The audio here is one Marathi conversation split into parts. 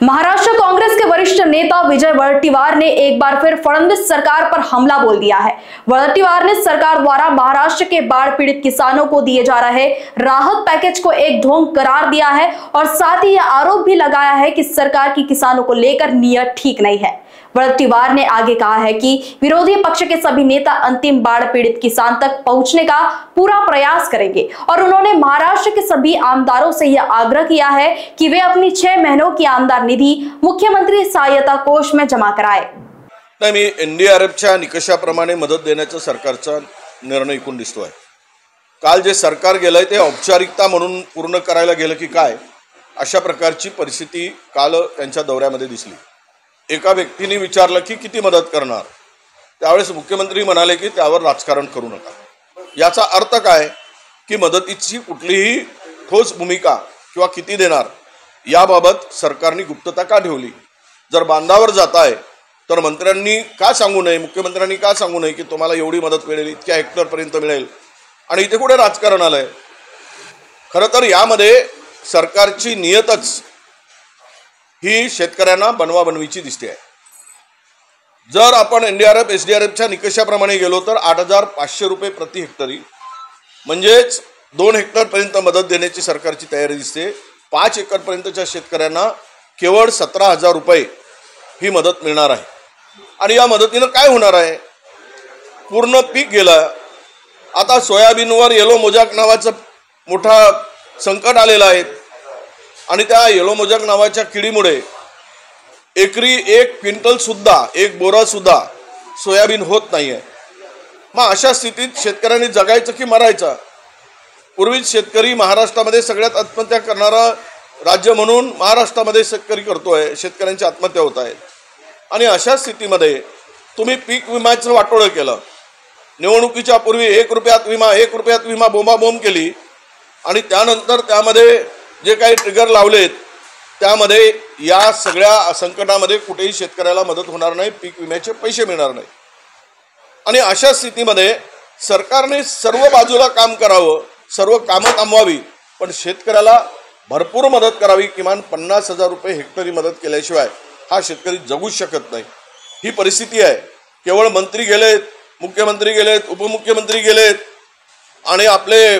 महाराष्ट्र कांग्रेस के वरिष्ठ नेता विजय वडेट्टीवार ने एक बार फिर फडणवीस सरकार पर हमला बोल दिया है। वडेट्टीवार ने सरकार द्वारा महाराष्ट्र के बाढ़ पीड़ित किसानों को दिए जा रहे राहत पैकेज को एक ढोंग करार दिया है और साथ ही यह आरोप भी लगाया है कि सरकार की किसानों को लेकर नीयत ठीक नहीं है। वडेट्टीवार ने आगे कहा है कि विरोधी पक्ष के सभी नेता अंतिम बाढ़ पीड़ित किसान तक पहुंचने का पूरा प्रयास करेंगे और उन्होंने महाराष्ट्र के सभी आमदारों से यह आग्रह किया है कि वे अपनी 6 महीनों की आमदार निधि मुख्यमंत्री सहायता कोष में जमा कराए। मी एनडीआरएफच्या निकषाप्रमाणे मदत देण्याचा सरकारचा निर्णय ऐकून दिसतोय। काल जे सरकार गेलंय ते औपचारिकता म्हणून पूर्ण करायला गेलं की काय अशा प्रकारची परिस्थिती काल त्यांच्या दौऱ्यामध्ये दिसली। एका व्यक्तीने विचारलं की किती मदत करणार, त्यावेळेस मुख्यमंत्री म्हणाले की त्यावर राजकारण करू नका। याचा अर्थ काय की मदतीची कुठलीही ठोस भूमिका किंवा किती देणार याबाबत सरकारने गुप्तता का ठेवली। जर बांधावर जात आहे तर मंत्र्यांनी का सांगू नये, मुख्यमंत्र्यांनी का सांगू नये की तुम्हाला एवढी मदत मिळेल, इतक्या हेक्टरपर्यंत मिळेल, आणि इथे कुठे राजकारण आलंय। खरं तर यामध्ये सरकारची नियतच ही शेतकऱ्यांना बनवाबनवीची दिसते आहे। जर आपण एनडीआरएफ एसडीआरएफच्या निकषाप्रमाणे गेलो तर 8,500 रुपये प्रति हेक्टरी म्हणजेच 2 हेक्टरपर्यंत मदत देण्याची सरकारची तयारी दिसते। 5 एकरपर्यंतच्या शेतकऱ्यांना केवळ 17,000 रुपये ही मदत मिळणार आहे। आणि या मदतीने काय होणार आहे, पूर्ण पीक गेलं। आता सोयाबीनवर येलो मोजाक नावाचं मोठा संकट आलेलं आहे आणि त्या येलो मोजाक नावाच्या किडीमुळे एकरी 1 क्विंटल सुद्धा, 1 बोरा सुद्धा सोयाबीन होत नाहीये। मग अशा स्थितीत शेतकऱ्यांनी जगायचं की मरायचं। पूर्वीच शेतकरी महाराष्ट्रामध्ये सगळ्यात आत्महत्या करणारा राज्य म्हणून महाराष्ट्रामध्ये शेतकरी करतोय, शेतकऱ्यांची आत्महत्या होत आहेत। आणि अशा स्थितीमध्ये तुम्ही पीक विम्याचं वाटोळं केलं। निवडणुकीच्या पूर्वी 1 रुपयात विमा, 1 रुपयात विमा बोंबाबोंब केली आणि त्यानंतर त्यामध्ये जे काही ट्रिगर लावलेत त्यामध्ये या सगळ्या संकटामध्ये कुठेही शेतकऱ्याला मदत होणार नाही, पीक विम्याचे पैसे मिळणार नाही। आणि अशा स्थितीमध्ये सरकारने सर्व बाजूला काम करावं, सर्व कामं थांबवावी, पण शेतकऱ्याला भरपूर मदत करावी। किमान 50,000 रुपये हेक्टरी मदत केल्याशिवाय हा शेतकरी जगू शकत नाही। ही परिस्थिती आहे। केवळ मंत्री गेलेत, मुख्यमंत्री गेलेत, उपमुख्यमंत्री गेलेत आणि आपले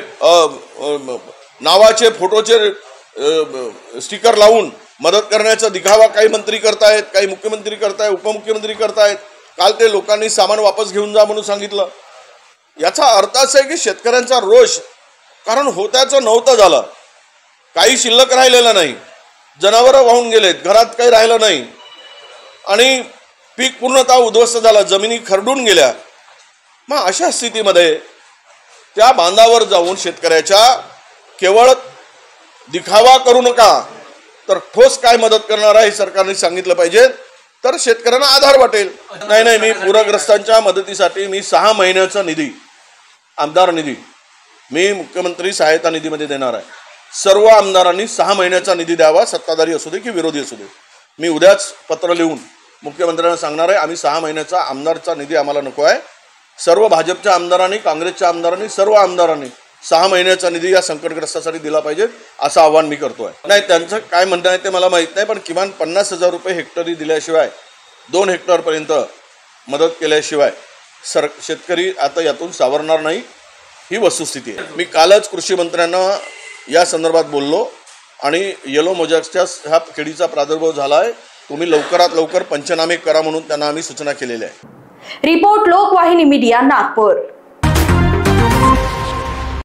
नावाचे फोटोचे स्टिकर लावून मदत करण्याचा दिखावा काही मंत्री करतायत, काही मुख्यमंत्री करतायत, उपमुख्यमंत्री करतायत। काल ते लोकांनी सामान वापस घेऊन जा म्हणून सांगितलं। याचा अर्थ असा आहे की शेतकऱ्यांचा रोष, कारण होत्याचं नव्हतं झालं, काही शिल्लक राहिलेलं नाही, जनावरं वाहून गेलेत, घरात काही राहिलं नाही आणि पीक पूर्णतः उद्ध्वस्त झालं, जमिनी खरडून गेल्या। मग अशा स्थितीमध्ये त्या बांधावर जाऊन शेतकऱ्याच्या केवळ दिखावा करू नका, तर ठोस काय मदत करणार आहे सरकारने सांगितलं पाहिजे, तर शेतकऱ्यांना आधार वाटेल। नाही, मी पूरग्रस्तांच्या मदतीसाठी मी 6 महिन्याचा निधी, आमदार निधी मी मुख्यमंत्री सहायता निधीमध्ये देणार आहे। सर्व आमदारांनी 6 महिन्याचा निधी द्यावा, सत्ताधारी असू दे की विरोधी असू दे। मी उद्याच पत्र लिहून मुख्यमंत्र्यांना सांगणार आहे, आम्ही 6 महिन्याचा आमदारचा निधी आम्हाला नको आहे। सर्व भाजपच्या आमदारांनी, काँग्रेसच्या आमदारांनी, सर्व आमदारांनी 6 महिन्याचा निधी या संकटग्रस्तांसाठी दिला पाहिजे असं आव्हान मी करतोय। नाही, त्यांचं काय म्हणणं आहे ते मला माहित नाही, पण किमान 50,000 रुपये हेक्टरी दिल्याशिवाय, 2 हेक्टरपर्यंत मदत केल्याशिवाय शेतकरी आता यातून सावरणार नाही, ही वस्तुस्थिती आहे। मी कालच कृषी मंत्र्यांना या संदर्भात बोललो आणि येलो मोजॅकच्या ह्या किडीचा प्रादुर्भाव झाला आहे, तुम्ही लवकरात लवकर पंचनामे करा म्हणून त्यांना आम्ही सूचना केलेल्या आहे। Report Lokvahini media, Nagpur.